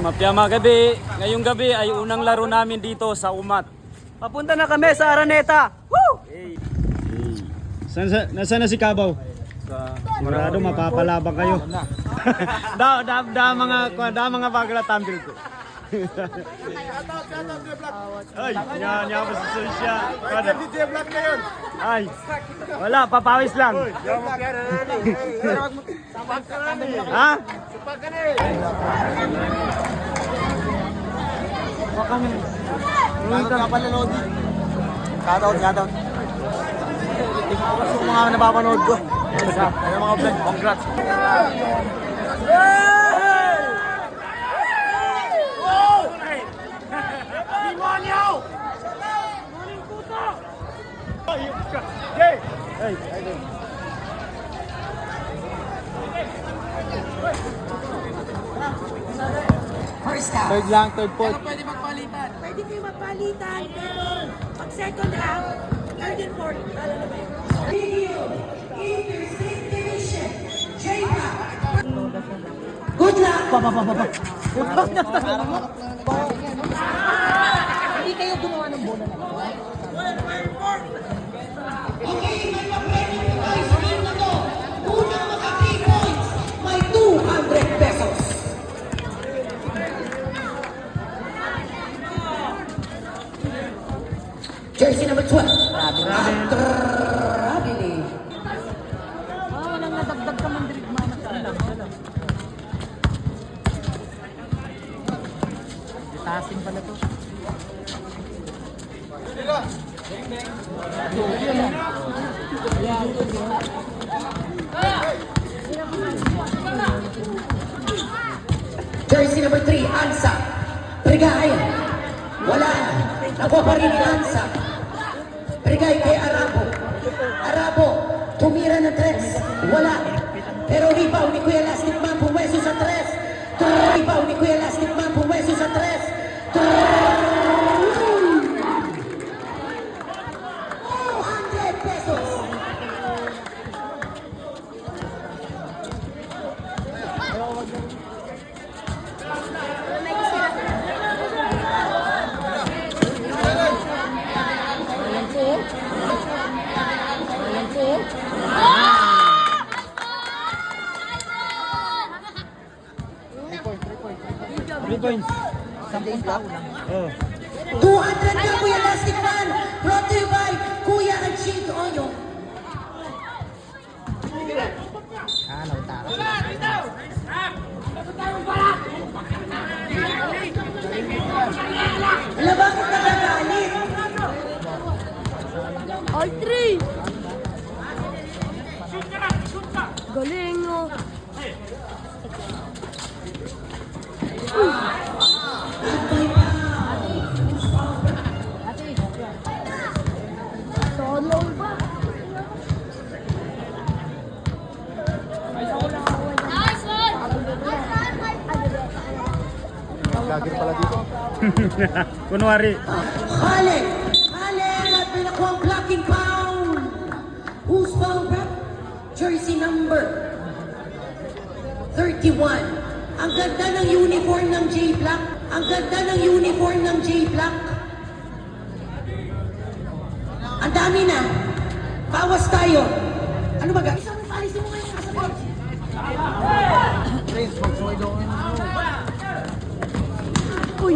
Mapyama gabi. Ngayong gabi ay unang laro namin dito sa Umat. Papunta na kami sa Araneta. Woo! Hey. Nasaan na si Kabaw? Sigurado mapapalabang kayo. mga bagla tambil ko. Ay, nya ba sa siya? Kada DJ Black na yun. Ay. Wala, papawis lang. Ha? Shoutout. Gusto ko mga napapanood ko. Ano mga vlog, congrats. Third lang, third fourth. Pwede magpalitan. Pwede kayo magpalitan, pero pag second half, third and fourth, lalo na ba yun? Video, Interstate Division, J-Pop. Good luck! Hindi kayo gumawa ng bola na. Okay, may pa-premyo po tayo sa game na to. Unang maka 3 points, may 200 pesos. Jersey number 12. Rabili. Walang nadagdag ka man dirig mana ka lang. Itasin pala to. Jersey number 3, Ansa. Brigay. Wala. Nakuha pa rin ni Ansa. Brigay kay Arabo. Arabo, tumira ng 3. Wala. Pero rebound ni Kuya Lastic Man pumeso sa 3. Rebound ni Kuya Lastic Man pumeso sa 3. 200 pesos. Three points. 200 na Kuya Lastic Man. Brought to you by Kuya Achid Onyo. Alam bakit nagagalit? All three! Galing oh. Solo ba? Nice one! Gagir pala dito. Kunwari. Halen at pinakuha blocking pound. Who's foul rep? Jersey number 31. Ang ganda ng uniform ng J-Black. Ang ganda ng uniform ng J-Black. Ang dami na. Bawas tayo. Ano ba guys? Alisin mo ngayon nasa bench. Uy!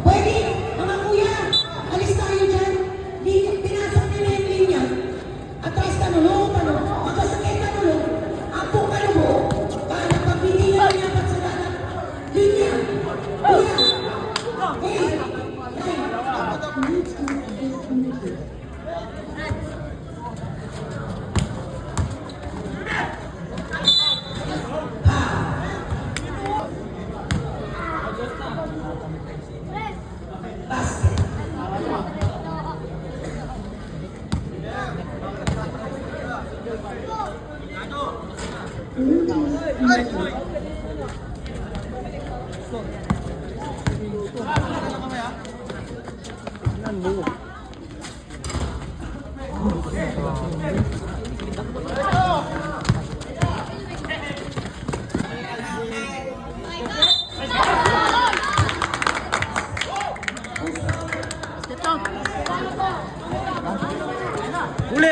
Pwede, mga kuya, alis tayo dyan. Pinasok nila yung linya. Atras ka nulo, magkasakit ka nulo. Apo ka nulo. Para pagpilihan niya pagsagana. Linya. Kuya. Hey.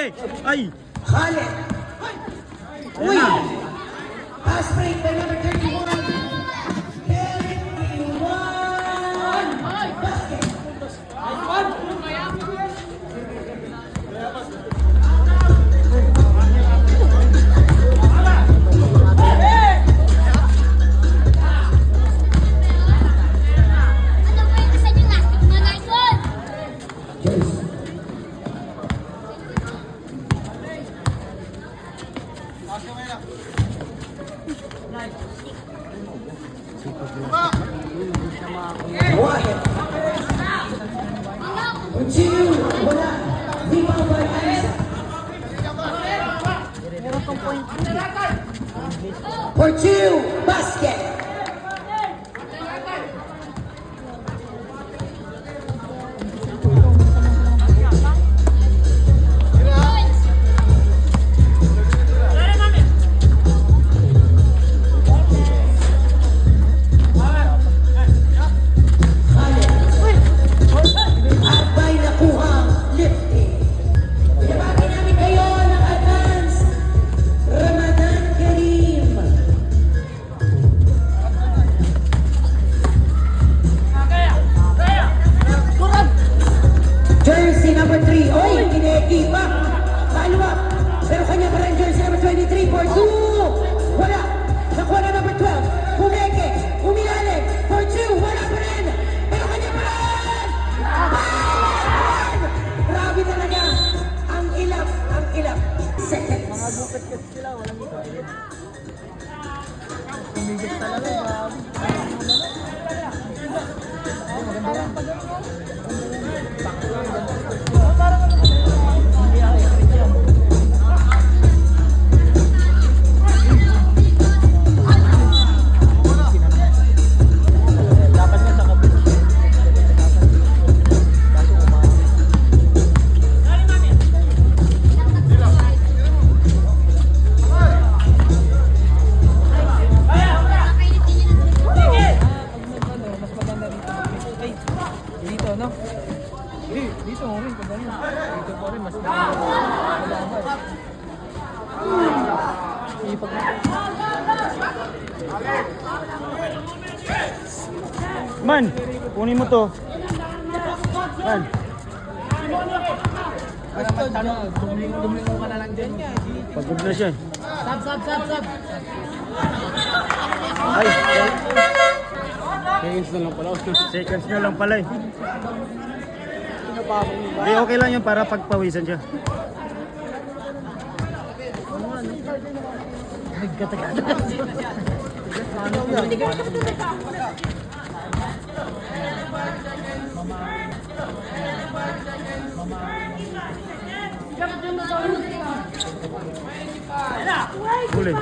Hindi! Ay! Khaled. Uy! Pass break by number 31. 31! Basket! Ano ba yung isa niyo last week, mga Garson? Jersey. Wyatt. Continue. Wala. Rebound by Isaac. For two. Basket. At may nakuhang lifting. Pinabati namin kayo ng advance. Ramadan Kareem. Jersey number 3. Oy, kineki pa. Follow up. Pero kanya pa rin jersey number 23 for 2. Wala. Nakuha na number 12. Kumeke. Umilalim. For 2. Wala pa rin. Pero kanya pa rin. Bang! Grabe talaga. Ang ilap. Ang ilap. Seconds. Mga bukit kasi sila. Walang ito. Tumigit talaga. Nakakailit din yun ang Dito, no? Dito mo rin, pag dito po rin, mas malaban. Man! Kunin mo to. Man! Dumlingo ka na lang dyan. Pagod na siya. Sab. Ay! Seconds na lang pala. Seconds nyo lang pala eh. Hindi, okay lang yun para pagpawisan siya. Huli.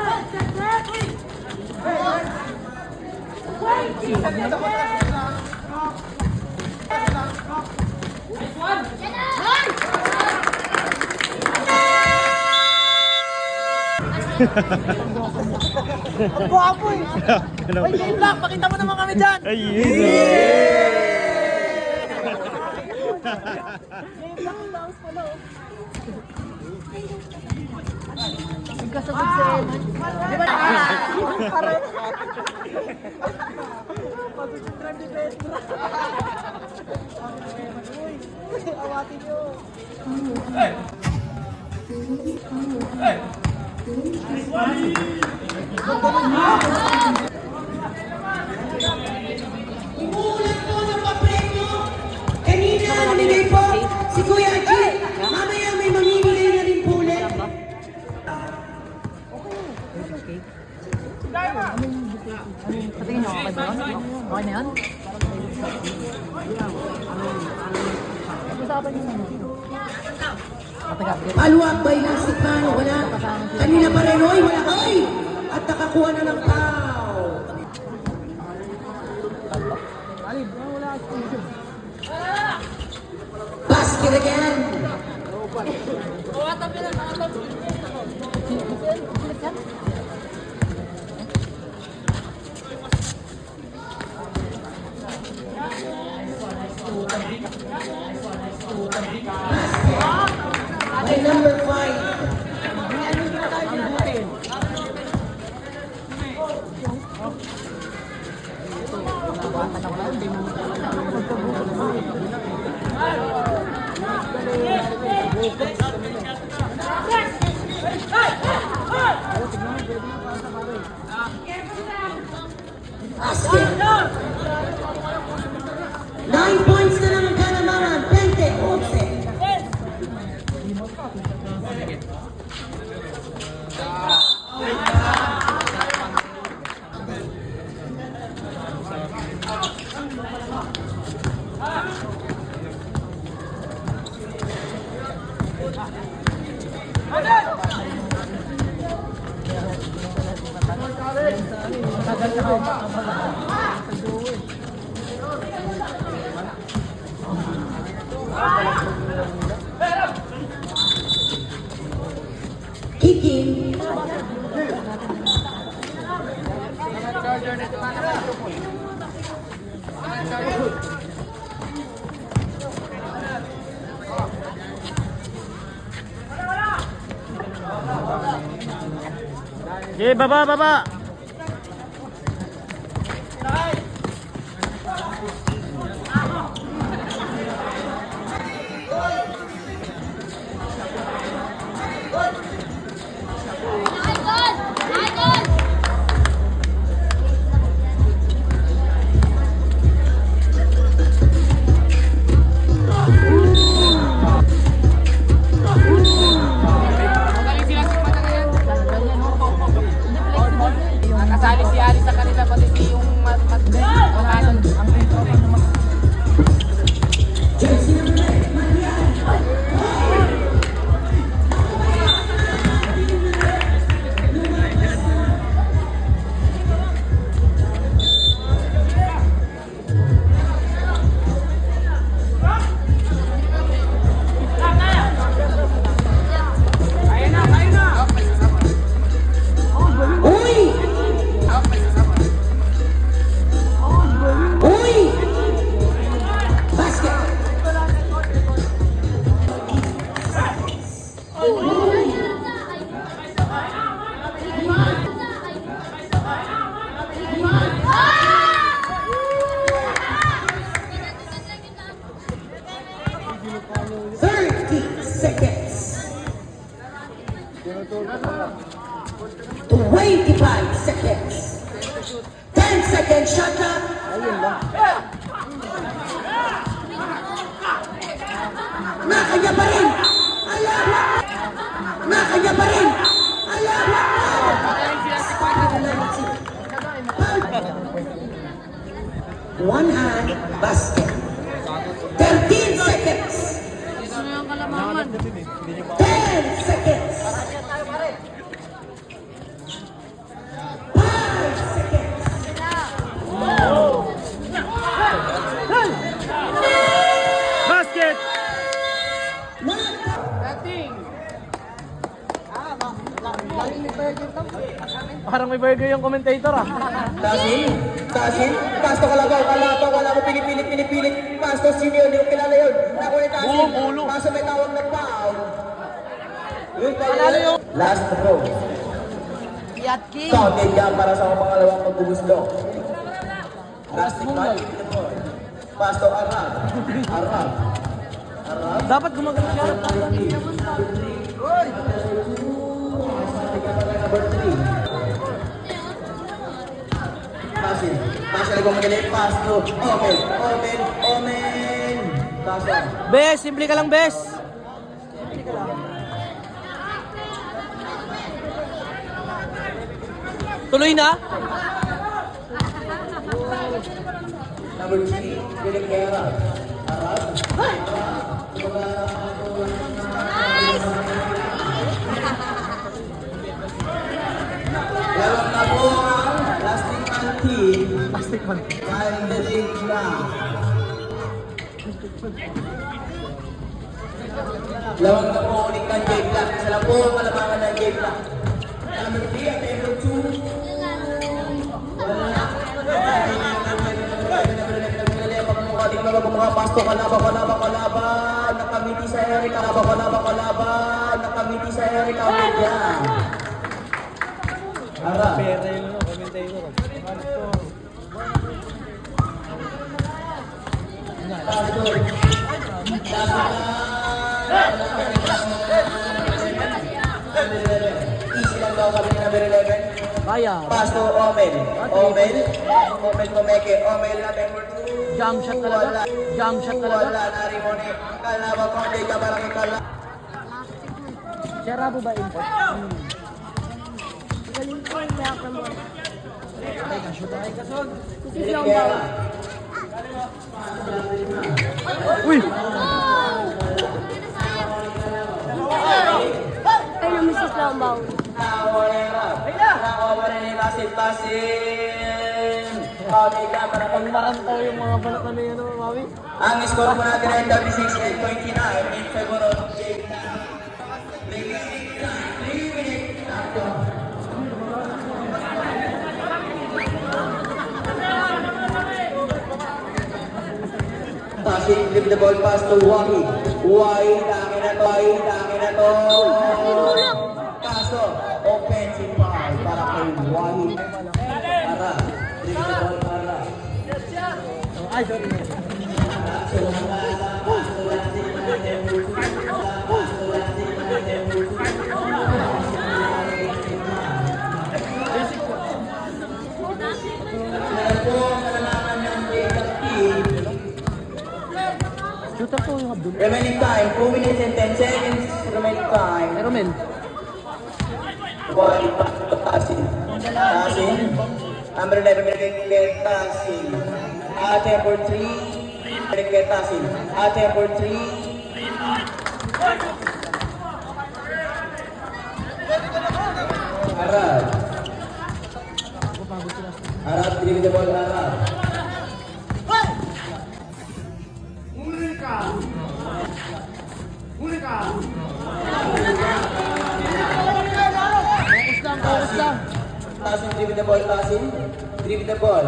Guwapo eh. Ano? Ay, game lang. Pakita mo naman kami dyan. Ay, yes! Nagkasagot si Eman. Di ba Umuulan po ng papremyo. Kanina, namigay po si Kuya Jim. Mamaya may mamimigay na rin po ulit. Patingin nyo, okay ba? Okay na yan? Pag-usapan nyo naman. Paluwag by Lasik Man. Wala. Kanina pa rin. Oy, wala ka. Oy! At nakakuha na ng foul. Basket again. By number 5. Basket. 9 points na lang ang Kanamangan. 20-11. Kicking. Okay, baba, baba. Idol! Idol! Nakasali si Ali sa kanila pati yung Jersey number 8, Marian. Uy! Uy! Basket! Thirty seconds. 25 seconds. 10 seconds shot clock. Nakaya pa rin. Allahu Akbar. Nakaya pa rin. Allahu Akbar. One hand basket. 13 seconds. 10 seconds. 5 seconds. Basket! Parang may burger yung commentator ah. Tasin, Pasto Kalabaw, wala ko pinipilit, Pasto Senior, hindi ko kilala yun. Ako ni Tasin, Pasto may tawag na foul. Last throw. Counted yan para sa pangalawang pagbubusto. Last throw. Pasto Arab. dapat gumagano siya. Number 3. Tasin, lagi ko magaling. Pasto, Omen. Tasin. Bes, simple ka lang, Bes. Tuloy na. Number 3, Billy Guerra. Arab. Lawak na po ang plastic man team. Dahil delik na. Lawak na po ulit ng J-Black. Isa lang po ang malamangan ng J-Black. Number 3 at number 2. Mga pasto kalaban, nakamiti sa Eric, nakamiti sa Eric, yan. Ara. Pastor. Easy lang daw kami ng number 11. Kaya. Pastor Omel. Omel Komeke. Omel na number 2. Jump shot talaga. Wala. Jump shot talaga. Wala. Narimoni. Kalaba ko. Hindi ka parang ikala. Si Arabo ba import? Galing ko yung kaya mo. Ay, kashoot ay kasod. Kasi siya ang bawa. Uy! Ay, namisis lang ang bawa. Nakawala ni Pasin. Okay ka para Pagmarantaw yung mga balat na yun, mami. ang score po natin ay 36-29 in favor of Jake. Passing, flip the ball pass to Wahi. Wahi, dami na to. Kaso, offensive foul para kay Wahi. Para, flip the ball para. Ay, sorry. Shooter to yung Abdul. Remaining time, 2 minutes and 10 seconds. Remaining time. Pero men, Wahi, Tasin. Number 11, Merengue Tasin. Ate for 3. Merengue Tasin. Ate for 3. Arad. Arad, give the ball, Arad. focus lang. Tasin, dribble the ball, Tasin. Dribble the ball.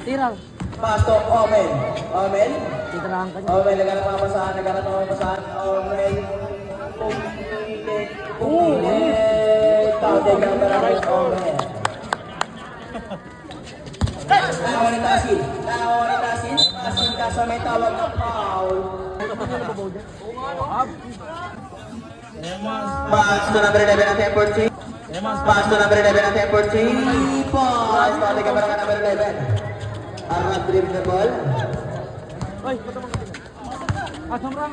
Tirang. Pass to Omel. Omel. Titirahan ka niya. Omel, naghanap mga pasahan. Omel. Pumilit. Tawag ka para kay Omel. Nahawa ni Tasin. Tasin kaso may tawag na foul. Pass to number 11 at 10-14. Pass to number 11 at 10-14. Pass. Tawag ka para kay number 11. Arad dribble the ball. Ay, ba't naman ka? Ah, sombrang.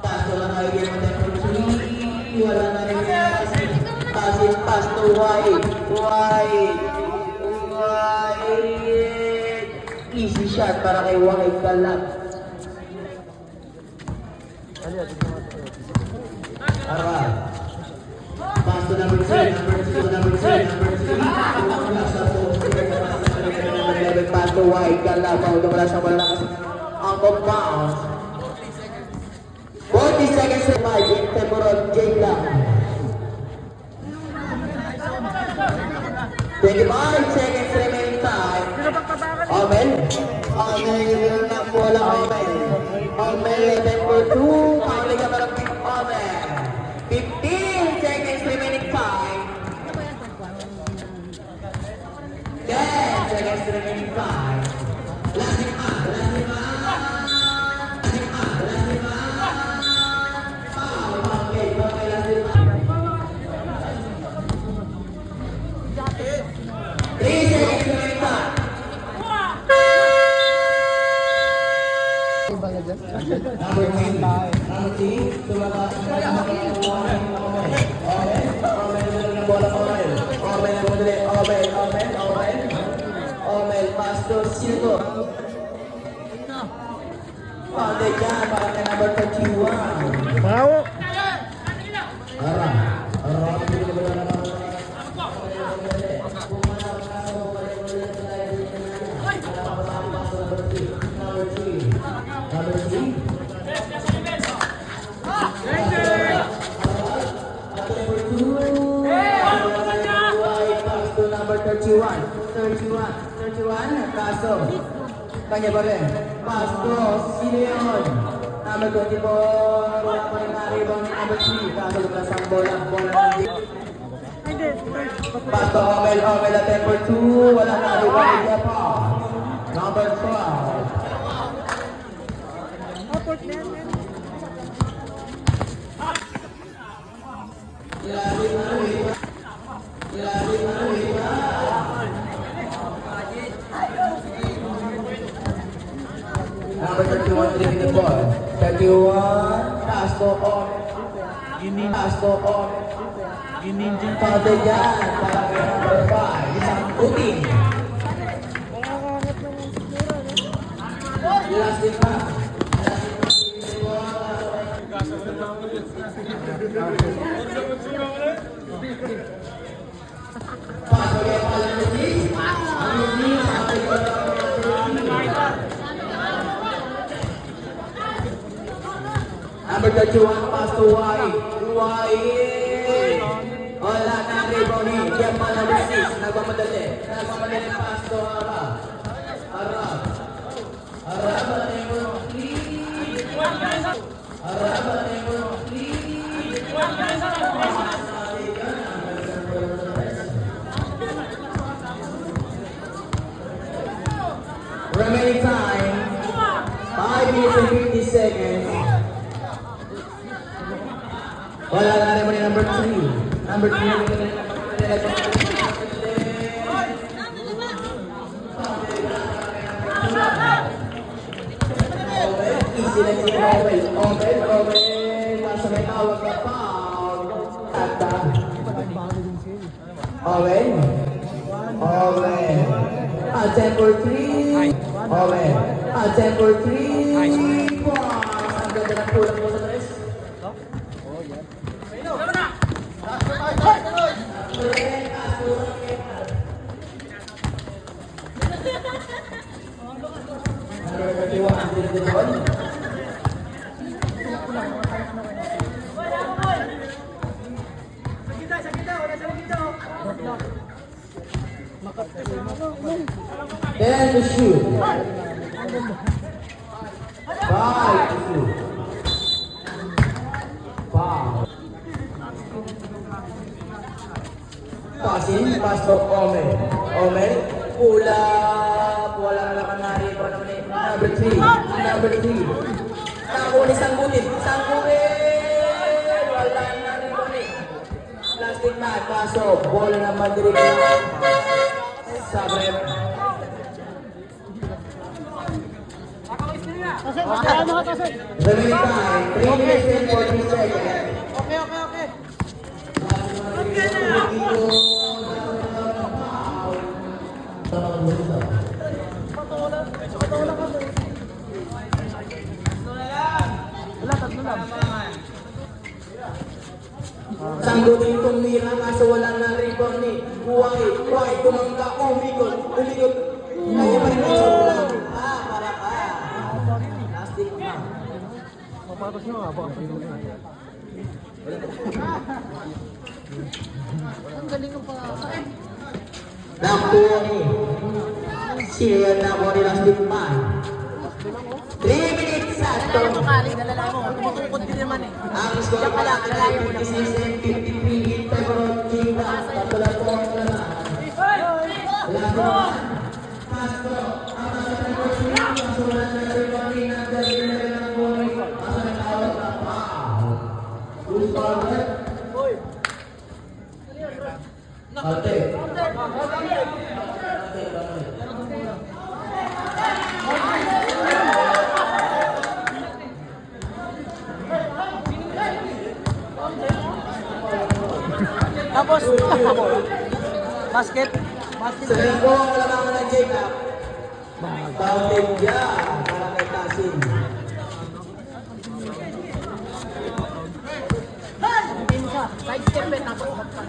Pass to lang kayo game at 10-14. Wala na rin pass to White. Easy shot para kay White Kalap. Arad. Pass to number 3. Pass to White Kalap. Wala siyang wala kasi out of bounds. 40 seconds to 5 in favor of Jake Lang. 25 seconds remaining time. Omel na bola Omel. Omel 10-2. Pauli ka para kay Omel. 15 seconds remaining time. 10 seconds remaining time. Omel, Pastor Silgo. Pandai dyan, para kay number 31. Bravo! Ara. Number 31, Kaso. Kanya pa rin. Pasto, Sileon. Number 24, wala pa rin na-rebound ni number 3. Kaso lumas ang bola ng Pasto, Omel at 10-2. Wala na-rebound ni Jepa. Number 12. Number 31, taking the ball. 31, pass to on. Pass to on. Pagod dyan, para kay number 5. Isang puting. Last din pa. Pass ulit pala ng Luis. Ang Luis, number 31, pass to White. White. Wala na rebound ni. Kaya pa number 6. Nagmamadali. Nagmamadali pass to Arab. Arab. Arab na number 3. Arab na number 3. Remaining time. 5 minutes and 50 seconds. Wala na rin mo ni number 3. Number 3. Easy lang si Owen. Owen. Nasa may tawag na foul. Tata. Owen. Owen. Attempt for 3. Owen. Attempt for 3. Ang ganda ng kulang mo sa tres. Then to shoot. 5 to shoot. 5. Passing, pass to Omen. Omen, pula. Wala na naman na rin. Number 3. Number 3. Nakuha isang butit. Isang butit. Wala na rin kami. Plastic na. Pasok. Bola naman direct na. Sa rep. Remaining time. 3 minutes and 40 seconds. Okay. Sanggutin itong mira kaso wala na rebound ni Huwai kumangga, umikot kaya pa rin sa ulan para ka plastic na Mapatos nyo nga ba? Ang galing ko pa. nakuha ni siya nakuha ni plastic man 3 minutes sa ito Makaling na lalaki mo. Tumukod din naman eh. ang score pala ay 56 and 53 in favor of China katulad po ang naman Tapos, basket. Sa'yo po ang kalamangan ng Jacob. Fountain dyan para kay Tasin. Pinsa. Side step eh. Tapos magpapay.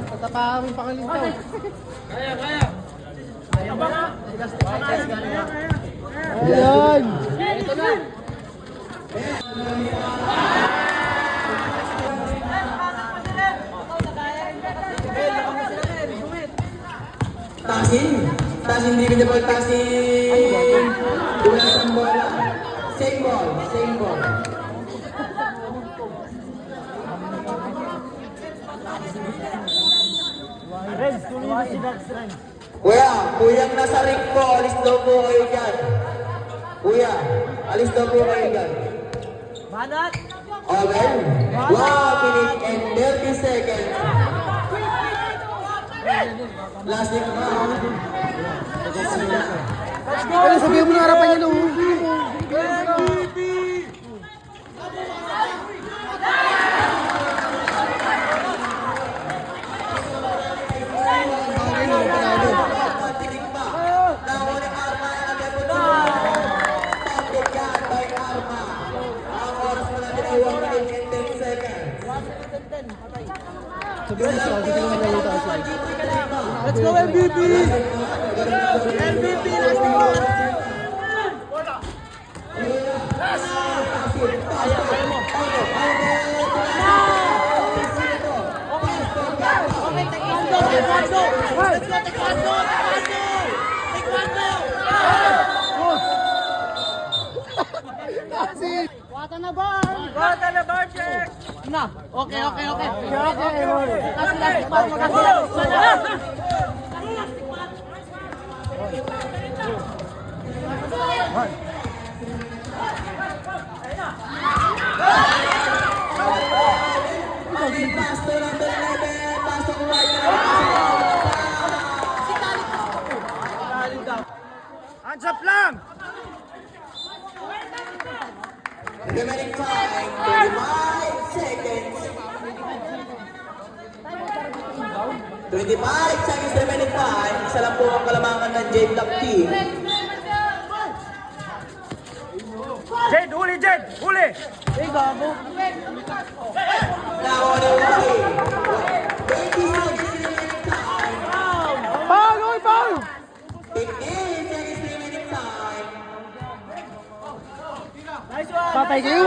Tatapawin pa kalintaw. Ayan! Ito na. Tasin hindi na ball, Tasin. Wala sa bola. Same ball. Kuyang nasa ring po, alis daw po kayo dyan. Kuya, alis daw po kayo dyan. Banat! Okay. 1 minute and 30 seconds. Last thing Ano, sabihin mo na harapan niya no? Let's go MVP! MVP last one! Wata na bar! Bata na bar check! Na, okay. Kasi last bar, kasi last bar. Hands up lang! remaining time, 25 seconds. 25 seconds remaining time. Isa lang po ang kalamangan ng J-Block team. Jed, huli Jed! Huli! Now on the way. 20 seconds remaining time. Foul! 15 seconds remaining time. Patay kayo!